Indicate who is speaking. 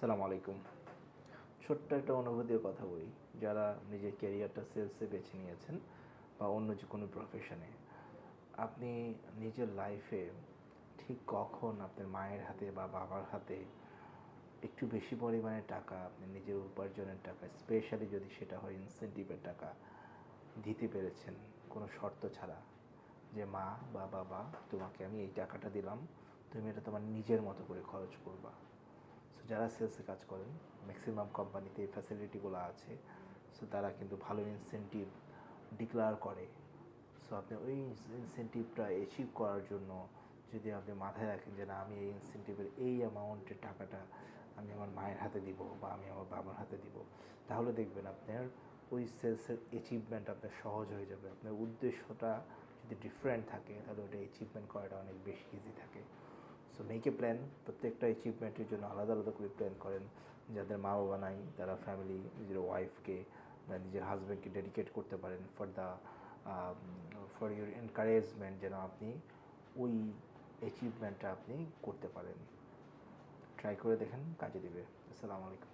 Speaker 1: আসসালামু আলাইকুম। ছোট্ট একটা অনুভূতির কথা বলি। যারা নিজের ক্যারিয়ারটা সেলসে বেছে নিয়েছেন বা অন্য যে কোনো প্রফেশনে, আপনি নিজের লাইফে ঠিক কখন আপনার মায়ের হাতে বা বাবার হাতে একটু বেশি পরিমাণে টাকা, আপনি নিজের উপার্জনের টাকা, স্পেশালি যদি সেটা হয় ইনসেনটিভের টাকা দিতে পেরেছেন কোনো শর্ত ছাড়া, যে মা বা বাবা, তোমাকে আমি এই টাকাটা দিলাম, তুমি এটা তোমার নিজের মতো করে খরচ করবা। সো যারা সেলসে কাজ করেন, ম্যাক্সিমাম কোম্পানিতে এই ফ্যাসিলিটিগুলো আছে। সো তারা কিন্তু ভালো ইনসেনটিভ ডিক্লেয়ার করে। সো আপনি ওই ইনসেনটিভটা অ্যাচিভ করার জন্য যদি আপনি মাথায় রাখেন যে না, আমি এই ইনসেনটিভের এই অ্যামাউন্টের টাকাটা আমি আমার মায়ের হাতে দিব বা আমি আমার বাবার হাতে দিব, তাহলে দেখবেন আপনার ওই সেলসের অ্যাচিভমেন্ট আপনার সহজ হয়ে যাবে। আপনার উদ্দেশ্যটা যদি ডিফারেন্ট থাকে তাহলে ওটা অ্যাচিভমেন্ট করাটা অনেক বেশি ইজি থাকে। সো মেক এ প্ল্যান, প্রত্যেকটা অ্যাচিভমেন্টের জন্য আলাদা আলাদা করে প্ল্যান করেন। যাদের মা বাবা নাই তারা ফ্যামিলি, নিজের ওয়াইফকে বা নিজের হাজব্যান্ডকে ডেডিকেট করতে পারেন ফর ইউর এনকারেজমেন্ট, যেন আপনি ওই অ্যাচিভমেন্টটা আপনি করতে পারেন। ট্রাই করে দেখেন, কাজে দেবে। আসসালামু আলাইকুম।